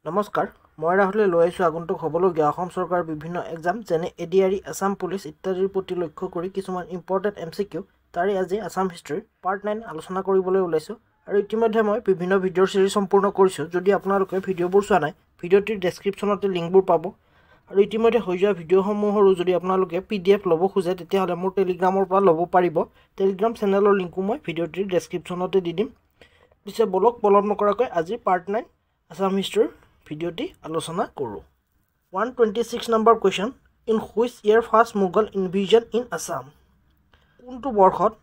নমস্কাৰ মই ৰাহুলে লৈ আহিছোঁ আগন্তুক হ'বলগীয়া অসম চৰকাৰৰ বিভিন্ন এক্সাম যেনে এডিআৰই আসাম পুলিচ ইত্যাদিৰ প্ৰতি লক্ষ্য কৰি কিছুমান ইম্পৰ্টেণ্ট MCQ তাৰে আজি আসাম হিষ্ট্ৰীৰ পাৰ্ট 9 আলোচনা কৰিবলৈ ওলাইছোঁ আৰু ইতিমধ্যে মই বিভিন্ন ভিডিঅ'ৰ সিৰিজ সম্পূৰ্ণ কৰিছোঁ যদি আপোনালোকে ভিডিঅ'বোৰ চোৱা নাই ভিডিঅ'টিৰ ডেছক্ৰিপশ্যনতে লিংকবোৰ পাব আৰু ইতিমধ্যে হৈ যোৱা ভিডিঅ'সমূহৰো যদি আপোনালোকে PDF ল'ব খোজে তেতিয়াহ'লে মোৰ টেলিগ্ৰামৰ পৰা ল'ব পাৰিব টেলিগ্ৰাম চেনেলৰ লিংকো মই ভিডিঅ'টিৰ ডেছক্ৰিপশ্যনতে দি দিম পিছে বলক পলম নকৰাকৈ আজি পাৰ্ট 9 আসাম হিষ্ট্ৰীৰ ভিডিঅ'টি আলোচনা কৰোঁ 126 নম্বৰ question in which year first Mughal invasion in Assam কোনটো বৰ্ষত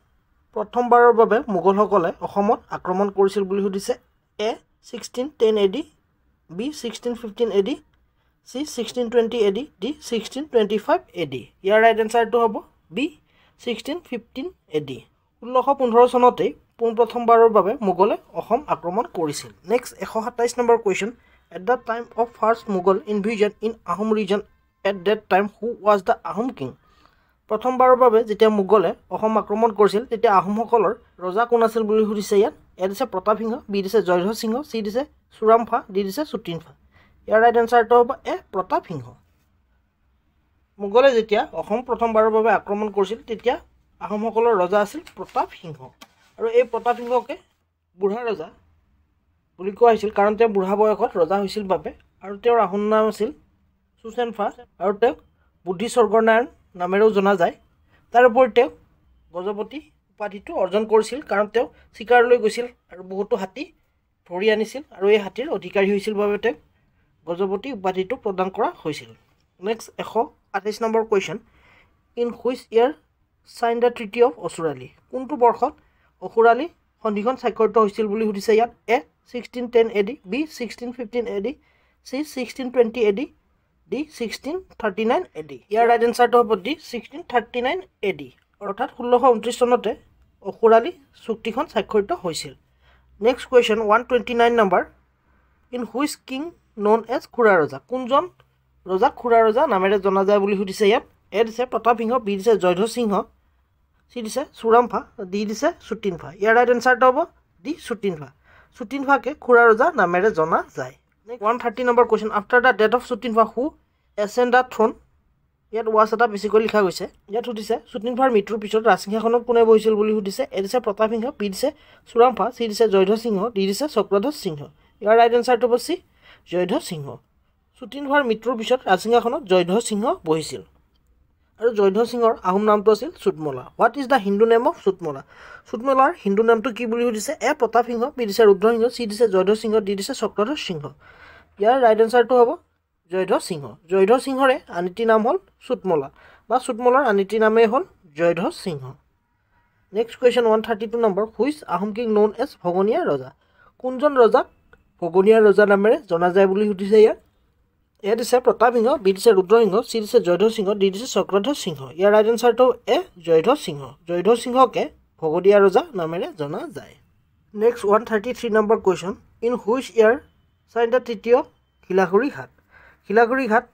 প্ৰথমবাৰৰ বাবে মোগলসকলে অসমত আক্ৰমণ কৰিছিল বুলি সুধিছে A 1610 AD B 1615 AD C 1620 AD D 1625 AD year right এনসাৰটো হ'ব B 1615 AD 1615 চনতে পোনপ্ৰথমবাৰৰ বাবে মোগলে অসম আক্ৰমণ কৰিছিল next 127 number question At the time of first Mughal invasion in Ahom region, at that time who was the Ahom king? প্ৰথমবাৰৰ বাবে যেতিয়া মোগলে অসম আক্ৰমণ কৰিছিল তেতিয়া আহোমসকলৰ ৰজা কোন আছিল বুলি সুধিছে ইয়াত এ দিছে প্ৰতাপ সিংহ বি দিছে জয়ধ্বজ সিংহ চি দিছে চুৰামফা ডি দিছে চুটিনফা ইয়াৰ ৰাইট এনসাৰটো হ'ব এ প্ৰতাপ সিংহ মোগলে যেতিয়া অসম প্ৰথমবাৰৰ বাবে আক্ৰমণ কৰিছিল তেতিয়া আহোমসকলৰ ৰজা আছিল প্ৰতাপ সিংহ আৰু এই প্ৰতাপ সিংহকে বুঢ়া ৰজা বুলি কোৱা হৈছিল কাৰণ তেওঁ বুঢ়া বয়সত ৰজা হৈছিল বাবে আৰু তেওঁৰ আহোম নাম আছিল চুচেনফা আৰু তেওঁ বুদ্ধি স্বৰ্গনাৰায়ণ নামেৰেও জনা যায় তাৰ উপৰি তেওঁ গজপতি উপাধিটো অৰ্জন কৰিছিল কাৰণ তেওঁ চিকাৰলৈ গৈছিল আৰু বহুতো হাতী ধৰি আনিছিল আৰু এই হাতীৰ অধিকাৰী হৈছিল বাবে তেওঁ গজপতি উপাধিটো প্ৰদান কৰা হৈছিল নেক্সট 128 নম্বৰ question in which year sign the treaty of Asurali কোনটো বৰ্ষত অসুৰালি সন্ধিখন স্বাক্ষৰিত হৈছিল বুলি সুধিছে ইয়াত A 1610 AD B 1615 AD C 1620 AD D 1639 AD year right এনসাৰটো হ'ব D 1639 AD অৰ্থাৎ 1629 চনতে অসুৰালি চুক্তিখন স্বাক্ষৰিত হৈছিল নেক্সট কুৱেশ্যন 129 নম্বৰ in which king known as খুৰা ৰজা কোনজন ৰজা খুৰা ৰজা নামেৰে জনা যায় বুলি সুধিছে ইয়াত এ দিছে প্ৰতাপ সিংহ বি দিছে জয়ধ্বজ সিংহ চি দিছে চুৰামফা ডি দিছে চুটিনফা ইয়াৰ ৰাইট এনসাৰটো হ'ব ডি চুটিনফা চুটিনফাকে খুৰা ৰজা নামেৰে জনা যায় 130 নম্বৰ question after the death of Sutinpha who ascend the throne ইয়াত ৱাজ এটা বেছিকৈ লিখা গৈছে ইয়াত সুধিছে চুটিনফাৰ মৃত্যুৰ পিছত ৰাজসিংহাসনত কোনে বহিছিল বুলি সুধিছে এ দিছে প্ৰতাপ সিংহ বি দিছে চুৰামফা চি দিছে জয়ধ্বজ সিংহ ডি দিছে চক্ৰধ্বজ সিংহ ইয়াৰ ৰাইট এনসাৰটো হ'ব চি জয়ধ্বজ সিংহ চুটিনফাৰ মৃত্যুৰ পিছত ৰাজসিংহাসনত জয়ধ্বজ সিংহ বহিছিল আৰু জয়ধ্বজ সিংহৰ আহোম নামটো আছিল Sutamla what is the Hindu name of Sutamla চুটমলাৰ হিন্দু নামটো কি বুলি সুধিছে এ প্ৰতাপ সিংহ বি দিছে ৰুদ্ৰ সিংহ চি দিছে জয়ধ্বজ সিংহ ডি দিছে চক্ৰধ্বজ সিংহ ইয়াৰ ৰাইট এনসাৰটো হ'ব জয়ধ্বজ সিংহ জয়ধ্বজ সিংহৰে আনীতি নাম হ'ল চুটমলা বা চুটমলাৰ আনীতি নামেই হ'ল জয়ধ্বজ সিংহ নেক্সট কুৱেশ্যন 132 নম্বৰ which Ahom king known as Bhaganiya ৰজা কোনজন ৰজাক ভগনীয়া ৰজা নামেৰে জনা যায় বুলি সুধিছে ইয়াত এ দিছে প্ৰতাপ সিংহ বি দিছে ৰুদ্ৰ সিংহ চি দিছে জয়ধ্বজ সিংহ ডি দিছে চক্ৰধ্বজ সিংহ ইয়াৰ ৰাইট এনসাৰটো এ জয়ধ্বজ সিংহকে ভগনীয়া ৰজা নামেৰে জনা যায় নেক্সট 133 নম্বৰ question in which year sign the treaty of Shilaguri Ghat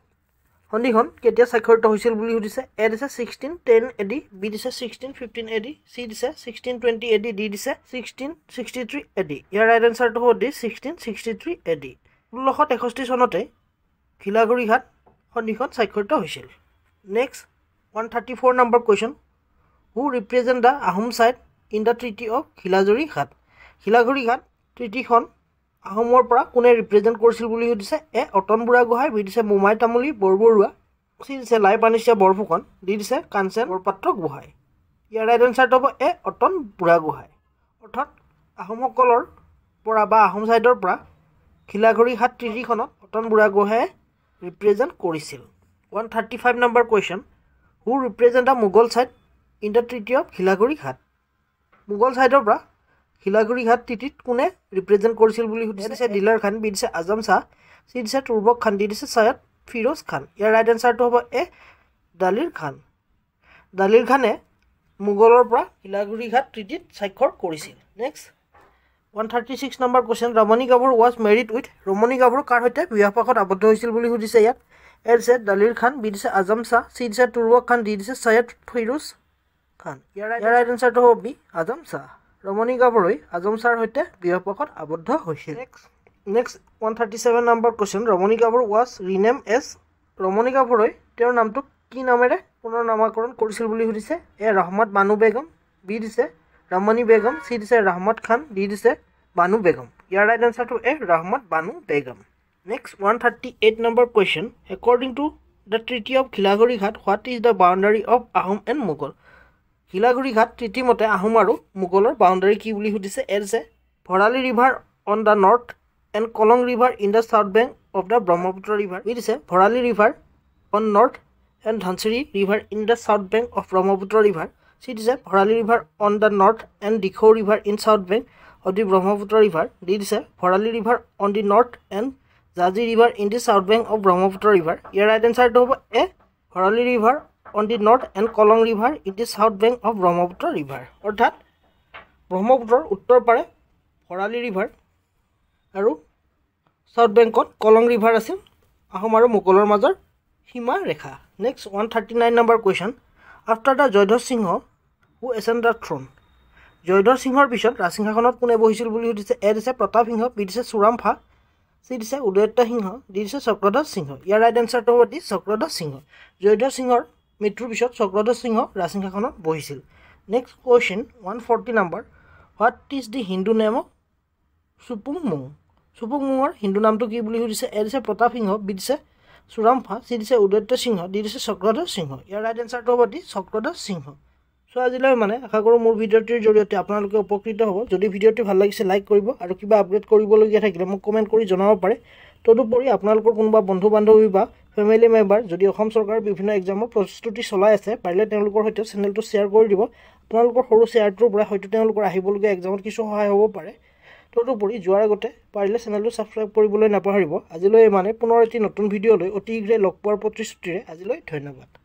সন্ধিখন কেতিয়া স্বাক্ষৰিত হৈছিল বুলি সুধিছে এ দিছে 1610 AD বি দিছে 1615 AD চি দিছে 1620 AD ডি দিছে 1663 AD ইয়াৰ ৰাইট এনসাৰটো হ'ব ডি 1663 AD 1663 চনতে শিলাগুৰি ঘাট সন্ধিখন স্বাক্ষৰিত হৈছিল নেক্সট 134 নম্বৰ question who represent the Ahom side in the treaty of Shilaguri Ghat ট্ৰিটিখন আহোমৰ পৰা কোনে ৰিপ্ৰেজেণ্ট কৰিছিল বুলি সুধিছে এ অটন বুঢ়াগোহাঁই বি দিছে মোমাই তামুলী বৰবৰুৱা চি দিছে লাই পানিছিয়া বৰফুকন ডি দিছে কাঞ্চন বৰপাত্ৰ গোহাঁই ইয়াৰ ৰাইট এনসাৰটো হ'ব এ অটন বুঢ়াগোহাঁই অৰ্থাৎ আহোমসকলৰ পৰা বা আহোম ছাইডৰ পৰা শিলাগুৰি ঘাট ট্ৰিটিখনত অটন বুঢ়াগোহাঁয়ে ৰিপ্ৰেজেণ্ট কৰিছিল 135 নম্বৰ question who represent the Mughal side in the treaty of Shilaguri Ghat Mughal ছাইডৰ পৰা শিলাগুৰি ঘাট ট্ৰিটিত কোনে ৰিপ্ৰেজেণ্ট কৰিছিল বুলি সুধিছে দিলাৰ খান বি দিছে আজম শাহ চি দিছে তুৰ্বক খান ডি দিছে সৈয়দ ফিৰোজ খান ইয়াৰ ৰাইট এনসাৰটো হ'ব এ দালিৰ খানে মোগলৰ পৰা শিলাগুৰি ঘাট ট্ৰিটিত স্বাক্ষৰ কৰিছিল নেক্সট 136 নম্বৰ কুৱেশ্যন ৰমণী কাপুৰ ৱাজ মেৰিড উইথ ৰমণী কাপুৰ কাৰ সৈতে বিবাহপাশত আবদ্ধ হৈছিল বুলি সুধিছে ইয়াত এ দিছে দালিৰ খান বি দিছে আজম শাহ চি দিছে তুৰ্বক খান ডি দিছে সৈয়দ ফিৰোজ খান ইয়াৰ ৰাইট এনসাৰটো হ'ব বি আজম শাহ ৰমণী কাপুৰই আজম শাহৰ সৈতে বিবাহপাশত আবদ্ধ হৈছিল নেক্সট 137 নম্বৰ কুৱেশ্যন ৰমণী কাপুৰ ৱাজ ৰিনেম এজ ৰমণী কাপুৰই তেওঁৰ নামটোক কি নামেৰে পুনৰ নামাকৰণ কৰিছিল বুলি সুধিছে এ ৰহমত বানু বেগম বি দিছে ৰমণী বেগম চি দিছে ৰহমত খান ডি দিছে বানু বেগম ইয়াৰ ৰাইট এনচাৰটো A Rahmat Banu Begum next 138 number question according to the treaty of Ghilajhari Ghat what is the boundary of Ahom and Mughal Ghilajhari Ghat treaty মতে আহোম আৰু মোগলৰ বাউণ্ডাৰী কি বুলি সুধিছে এ দিছে Bharali river on the north and Kolong River in the south bank of the Brahmaputra River. It is a Bharali River on north and Dhansiri River in the south bank of Brahmaputra River. So it is a Bharali River on the north and Dikho River in south bank of the Brahmaputra River. It is a Bharali River on the north and Zaji River in the south bank of Brahmaputra River. Your right answer to a Bharali River on the north and Kolong River in the south bank of Brahmaputra River. অৰ্থাৎ ব্ৰহ্মপুত্ৰৰ উত্তৰ পাৰে Bharali River আৰু south বেংকত Kolong river আছিল আহোম আৰু মোগলৰ মাজৰ সীমা ৰেখা নেক্সট 139 নম্বৰ question after the Jayadhwaj Singha who ascend the throne Jayadhwaj সিংহৰ পিছত ৰাজসিংহাসনত কোনে বহিছিল বুলি সুধিছে এ দিছে প্ৰতাপ সিংহ বি দিছে চুৰামফা চি দিছে উদয়াদিত্য সিংহ ডি দিছে চক্ৰধ্বজ সিংহ ইয়াৰ ৰাইট এনচাৰটো হ'ব ডি চক্ৰধ্বজ সিংহ জয়ধ্বজ সিংহৰ মৃত্যুৰ পিছত চক্ৰধ্বজ সিংহ ৰাজসিংহাসনত বহিছিল নেক্সট কুৱেশ্যন 140 নম্বৰ what is the Hindu name of Supungmung চুপুংমুঙৰ হিন্দু নামটো কি বুলি সুধিছে এ দিছে প্ৰতাপ সিংহ বি দিছে চুৰামফা চি দিছে উদয়াদিত্য সিংহ ডি দিছে চক্ৰধ্বজ সিংহ ইয়াৰ ৰাইট এনচাৰটো হ'ব ডি চক্ৰধ্বজ সিংহ চ' আজিলৈ আশা কৰোঁ মোৰ ভিডিঅ'টিৰ জৰিয়তে আপোনালোকে উপকৃত হ'ব যদি ভিডিঅ'টি ভাল লাগিছে লাইক কৰিব আৰু কিবা আপডেট কৰিবলগীয়া থাকিলে মোক কমেণ্ট কৰি জনাব পাৰে তদুপৰি আপোনালোকৰ কোনোবা বন্ধু বান্ধৱী বা ফেমিলি মেম্বাৰ যদি অসম চৰকাৰৰ বিভিন্ন এক্সামৰ প্ৰস্তুতি চলাই আছে পাৰিলে তেওঁলোকৰ সৈতে চেনেলটো শ্বেয়াৰ কৰি দিব আপোনালোকৰ সৰু শ্বেয়াৰটোৰ পৰা হয়তো তেওঁলোকৰ আহিবলগীয়া এক্সামত কিছু সহায় হ'ব পাৰে তদুপৰি যোৱাৰ আগতে পাৰিলে চেনেলটো ছাবস্ক্ৰাইব কৰিবলৈ নাপাহৰিব আজিলৈ পুনৰ এটি নতুন ভিডিঅ'লৈ অতি শীঘ্ৰে লগ পোৱাৰ প্ৰতিশ্ৰুতিৰে আজিলৈ ধন্যবাদ